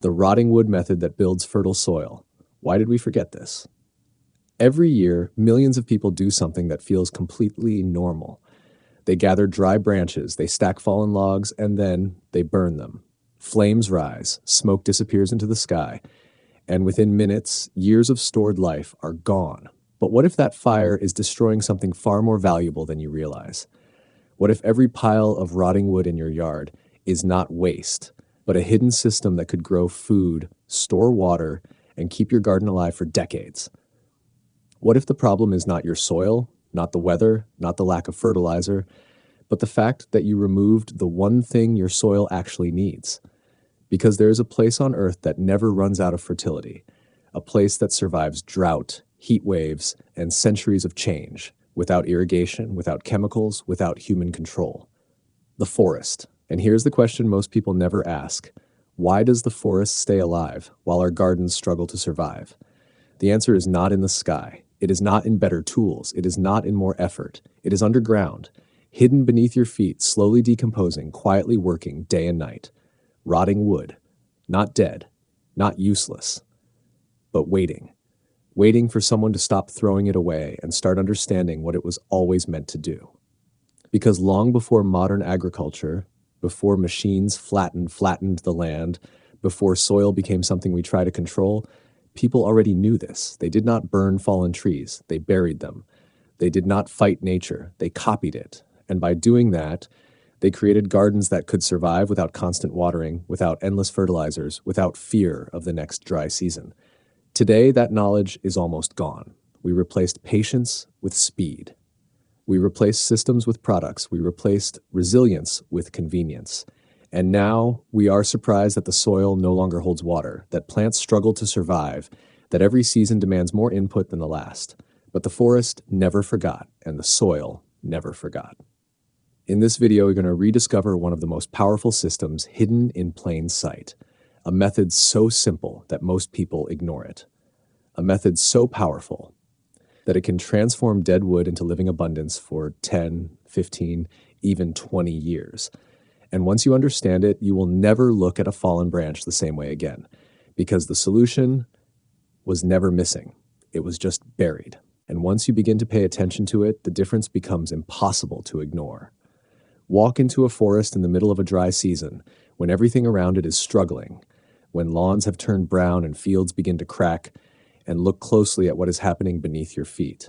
The rotting wood method that builds fertile soil. Why did we forget this? Every year, millions of people do something that feels completely normal. They gather dry branches, they stack fallen logs, and then they burn them. Flames rise, smoke disappears into the sky, and within minutes, years of stored life are gone. But what if that fire is destroying something far more valuable than you realize? What if every pile of rotting wood in your yard is not waste, but a hidden system that could grow food, store water, and keep your garden alive for decades? What if the problem is not your soil, not the weather, not the lack of fertilizer, but the fact that you removed the one thing your soil actually needs? Because there is a place on Earth that never runs out of fertility, a place that survives drought, heat waves, and centuries of change, without irrigation, without chemicals, without human control. The forest. And here's the question most people never ask. Why does the forest stay alive while our gardens struggle to survive? The answer is not in the sky. It is not in better tools. It is not in more effort. It is underground, hidden beneath your feet, slowly decomposing, quietly working day and night. Rotting wood, not dead, not useless, but waiting. Waiting for someone to stop throwing it away and start understanding what it was always meant to do. Because long before modern agriculture, before machines flattened the land, before soil became something we try to control, people already knew this. They did not burn fallen trees. They buried them. They did not fight nature. They copied it. And by doing that, they created gardens that could survive without constant watering, without endless fertilizers, without fear of the next dry season. Today, that knowledge is almost gone. We replaced patience with speed. We replaced systems with products. We replaced resilience with convenience. And now we are surprised that the soil no longer holds water, that plants struggle to survive, that every season demands more input than the last. But the forest never forgot, and the soil never forgot. In this video, we're going to rediscover one of the most powerful systems hidden in plain sight. A method so simple that most people ignore it. A method so powerful that it can transform dead wood into living abundance for 10, 15, even 20 years. And once you understand it, you will never look at a fallen branch the same way again, because the solution was never missing. It was just buried. And once you begin to pay attention to it, the difference becomes impossible to ignore. Walk into a forest in the middle of a dry season, when everything around it is struggling, when lawns have turned brown and fields begin to crack, and look closely at what is happening beneath your feet.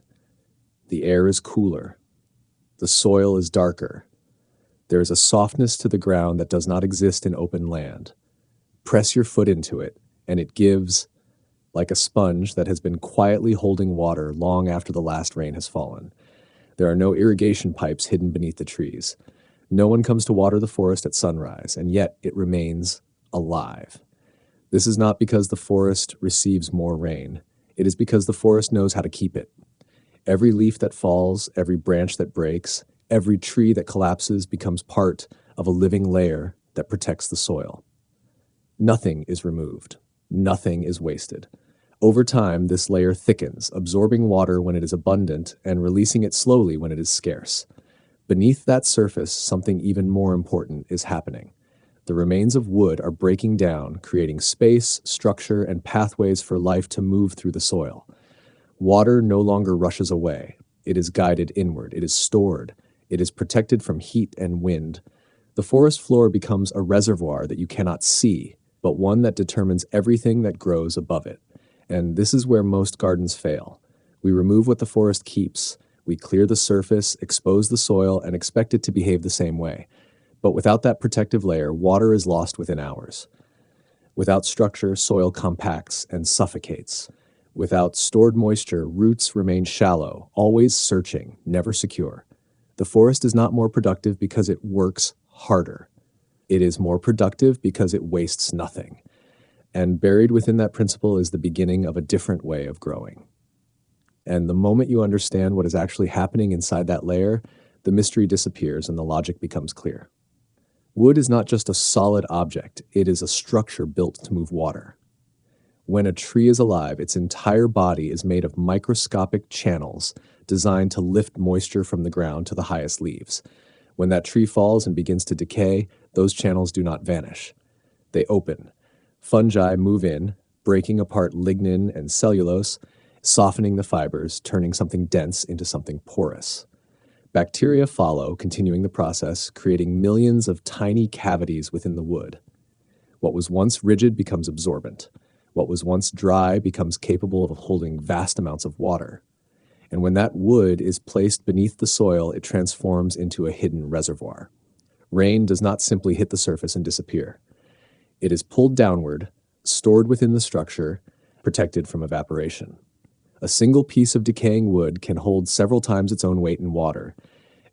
The air is cooler. The soil is darker. There is a softness to the ground that does not exist in open land. Press your foot into it, and it gives, like a sponge that has been quietly holding water long after the last rain has fallen. There are no irrigation pipes hidden beneath the trees. No one comes to water the forest at sunrise, and yet it remains alive. This is not because the forest receives more rain. It is because the forest knows how to keep it. Every leaf that falls, every branch that breaks, every tree that collapses becomes part of a living layer that protects the soil. Nothing is removed. Nothing is wasted. Over time, this layer thickens, absorbing water when it is abundant and releasing it slowly when it is scarce. Beneath that surface, something even more important is happening. The remains of wood are breaking down, creating space, structure, and pathways for life to move through the soil. Water no longer rushes away. It is guided inward. It is stored. It is protected from heat and wind. The forest floor becomes a reservoir that you cannot see, but one that determines everything that grows above it. And this is where most gardens fail. We remove what the forest keeps. We clear the surface, expose the soil, and expect it to behave the same way. But without that protective layer, water is lost within hours. Without structure, soil compacts and suffocates. Without stored moisture, roots remain shallow, always searching, never secure. The forest is not more productive because it works harder. It is more productive because it wastes nothing. And buried within that principle is the beginning of a different way of growing. And the moment you understand what is actually happening inside that layer, the mystery disappears and the logic becomes clear. Wood is not just a solid object, it is a structure built to move water. When a tree is alive, its entire body is made of microscopic channels designed to lift moisture from the ground to the highest leaves. When that tree falls and begins to decay, those channels do not vanish. They open. Fungi move in, breaking apart lignin and cellulose, softening the fibers, turning something dense into something porous. Bacteria follow, continuing the process, creating millions of tiny cavities within the wood. What was once rigid becomes absorbent. What was once dry becomes capable of holding vast amounts of water. And when that wood is placed beneath the soil, it transforms into a hidden reservoir. Rain does not simply hit the surface and disappear. It is pulled downward, stored within the structure, protected from evaporation. A single piece of decaying wood can hold several times its own weight in water,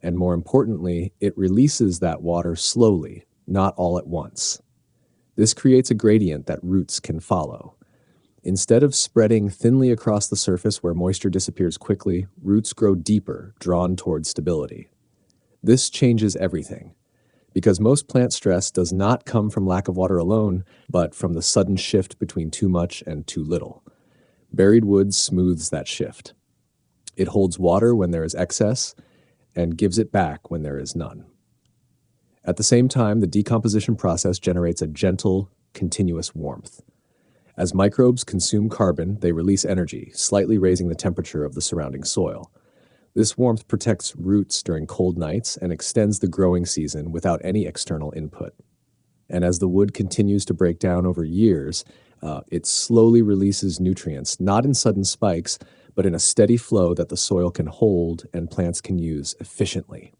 and more importantly, it releases that water slowly, not all at once. This creates a gradient that roots can follow. Instead of spreading thinly across the surface where moisture disappears quickly, roots grow deeper, drawn towards stability. This changes everything, because most plant stress does not come from lack of water alone, but from the sudden shift between too much and too little. Buried wood smooths that shift. It holds water when there is excess and gives it back when there is none. At the same time, the decomposition process generates a gentle, continuous warmth. As microbes consume carbon, they release energy, slightly raising the temperature of the surrounding soil. This warmth protects roots during cold nights and extends the growing season without any external input. And as the wood continues to break down over years, it slowly releases nutrients, not in sudden spikes, but in a steady flow that the soil can hold and plants can use efficiently.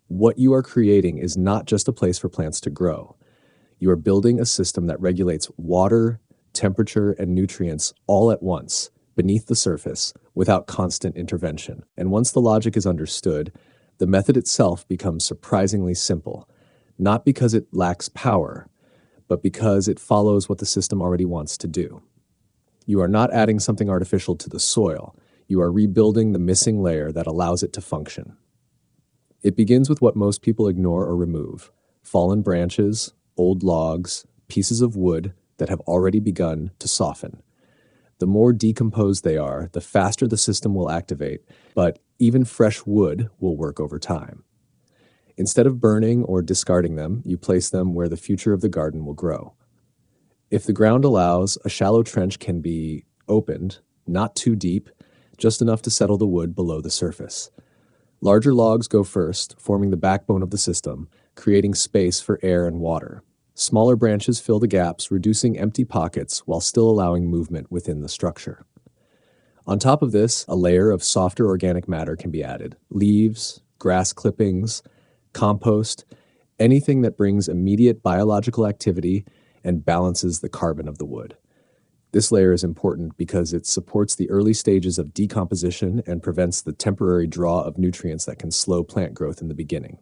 What you are creating is not just a place for plants to grow. You are building a system that regulates water, temperature, and nutrients all at once, beneath the surface, without constant intervention. And once the logic is understood, the method itself becomes surprisingly simple, not because it lacks power, but because it follows what the system already wants to do. You are not adding something artificial to the soil. You are rebuilding the missing layer that allows it to function. It begins with what most people ignore or remove: fallen branches, old logs, pieces of wood that have already begun to soften. The more decomposed they are, the faster the system will activate, but even fresh wood will work over time. Instead of burning or discarding them, you place them where the future of the garden will grow. If the ground allows, a shallow trench can be opened, not too deep, just enough to settle the wood below the surface. Larger logs go first, forming the backbone of the system, creating space for air and water. Smaller branches fill the gaps, reducing empty pockets while still allowing movement within the structure. On top of this, a layer of softer organic matter can be added: leaves, grass clippings, compost, anything that brings immediate biological activity and balances the carbon of the wood. This layer is important because it supports the early stages of decomposition and prevents the temporary draw of nutrients that can slow plant growth in the beginning.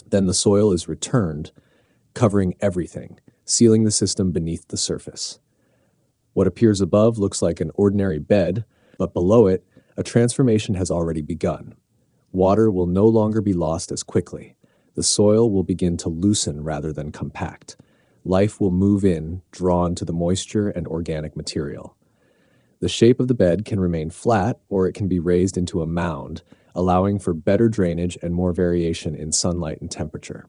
Then the soil is returned, covering everything, sealing the system beneath the surface. What appears above looks like an ordinary bed, but below it, a transformation has already begun. Water will no longer be lost as quickly. The soil will begin to loosen rather than compact. Life will move in, drawn to the moisture and organic material. The shape of the bed can remain flat, or it can be raised into a mound, allowing for better drainage and more variation in sunlight and temperature.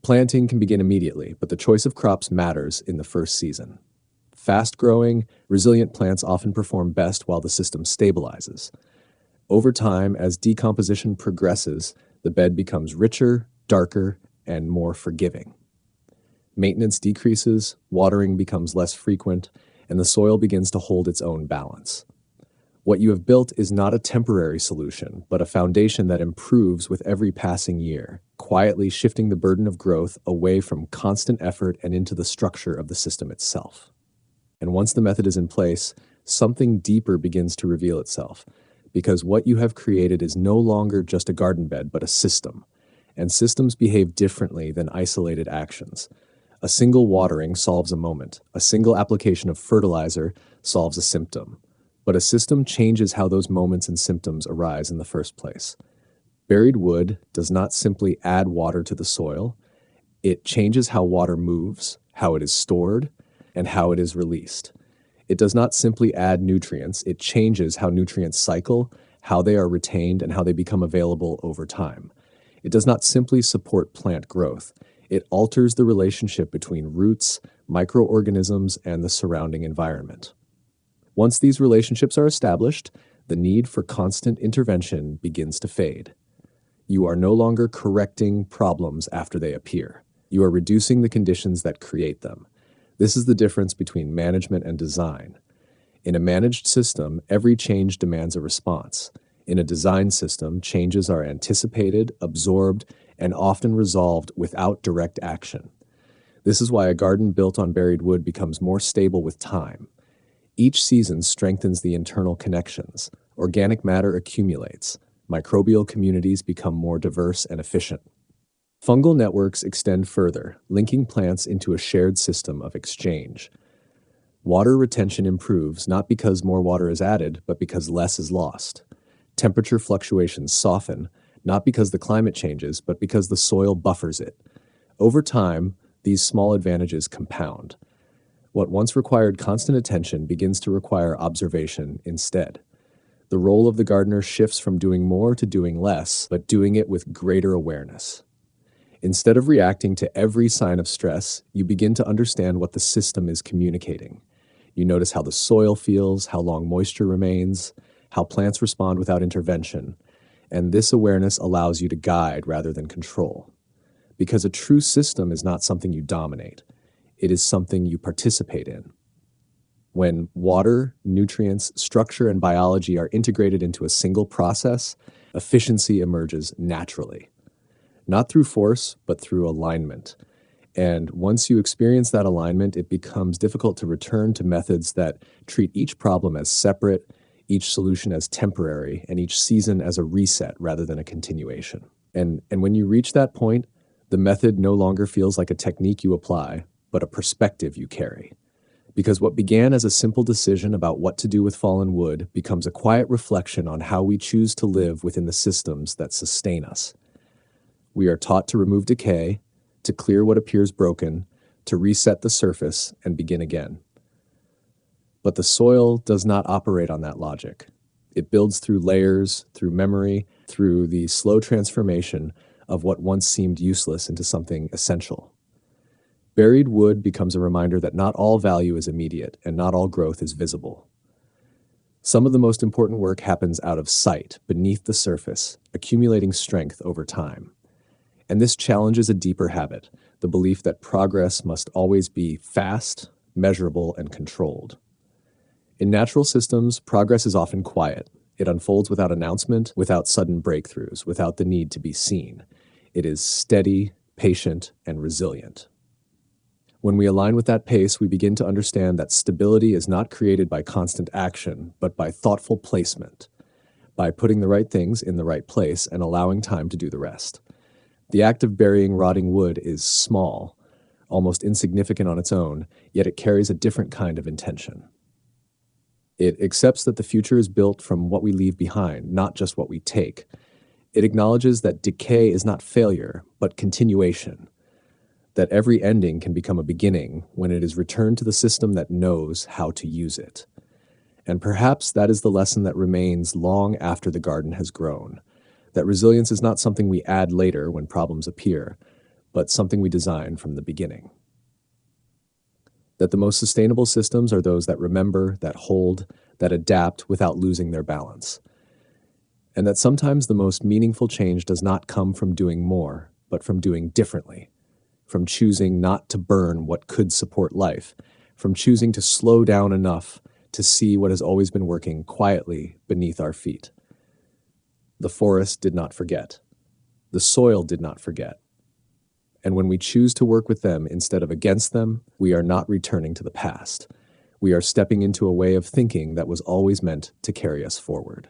Planting can begin immediately, but the choice of crops matters in the first season. Fast-growing, resilient plants often perform best while the system stabilizes. Over time, as decomposition progresses, the bed becomes richer, darker, and more forgiving. Maintenance decreases, watering becomes less frequent, and the soil begins to hold its own balance. What you have built is not a temporary solution, but a foundation that improves with every passing year, quietly shifting the burden of growth away from constant effort and into the structure of the system itself. And once the method is in place, something deeper begins to reveal itself, because what you have created is no longer just a garden bed, but a system. And systems behave differently than isolated actions. A single watering solves a moment. A single application of fertilizer solves a symptom. But a system changes how those moments and symptoms arise in the first place. Buried wood does not simply add water to the soil. It changes how water moves, how it is stored, and how it is released. It does not simply add nutrients. It changes how nutrients cycle, how they are retained, and how they become available over time. It does not simply support plant growth. It alters the relationship between roots, microorganisms, and the surrounding environment. Once these relationships are established, the need for constant intervention begins to fade. You are no longer correcting problems after they appear. You are reducing the conditions that create them. This is the difference between management and design. In a managed system, every change demands a response. In a design system, changes are anticipated, absorbed, and often resolved without direct action. This is why a garden built on buried wood becomes more stable with time. Each season strengthens the internal connections. Organic matter accumulates. Microbial communities become more diverse and efficient. Fungal networks extend further, linking plants into a shared system of exchange. Water retention improves not because more water is added, but because less is lost. Temperature fluctuations soften, not because the climate changes, but because the soil buffers it. Over time, these small advantages compound. What once required constant attention begins to require observation instead. The role of the gardener shifts from doing more to doing less, but doing it with greater awareness. Instead of reacting to every sign of stress, you begin to understand what the system is communicating. You notice how the soil feels, how long moisture remains, how plants respond without intervention, and this awareness allows you to guide rather than control. Because a true system is not something you dominate, it is something you participate in. When water, nutrients, structure, and biology are integrated into a single process, efficiency emerges naturally. Not through force, but through alignment. And once you experience that alignment, it becomes difficult to return to methods that treat each problem as separate, each solution as temporary, and each season as a reset rather than a continuation. And when you reach that point, the method no longer feels like a technique you apply, but a perspective you carry. Because what began as a simple decision about what to do with fallen wood becomes a quiet reflection on how we choose to live within the systems that sustain us. We are taught to remove decay, to clear what appears broken, to reset the surface and begin again. But the soil does not operate on that logic. It builds through layers, through memory, through the slow transformation of what once seemed useless into something essential. Buried wood becomes a reminder that not all value is immediate and not all growth is visible. Some of the most important work happens out of sight, beneath the surface, accumulating strength over time. And this challenges a deeper habit, the belief that progress must always be fast, measurable, and controlled. In natural systems, progress is often quiet. It unfolds without announcement, without sudden breakthroughs, without the need to be seen. It is steady, patient, and resilient. When we align with that pace, we begin to understand that stability is not created by constant action, but by thoughtful placement, by putting the right things in the right place and allowing time to do the rest. The act of burying rotting wood is small, almost insignificant on its own, yet it carries a different kind of intention. It accepts that the future is built from what we leave behind, not just what we take. It acknowledges that decay is not failure, but continuation, that every ending can become a beginning when it is returned to the system that knows how to use it. And perhaps that is the lesson that remains long after the garden has grown. That resilience is not something we add later when problems appear, but something we design from the beginning. That the most sustainable systems are those that remember, that hold, that adapt without losing their balance. And that sometimes the most meaningful change does not come from doing more, but from doing differently, from choosing not to burn what could support life, from choosing to slow down enough to see what has always been working quietly beneath our feet. The forest did not forget. The soil did not forget. And when we choose to work with them instead of against them, we are not returning to the past. We are stepping into a way of thinking that was always meant to carry us forward.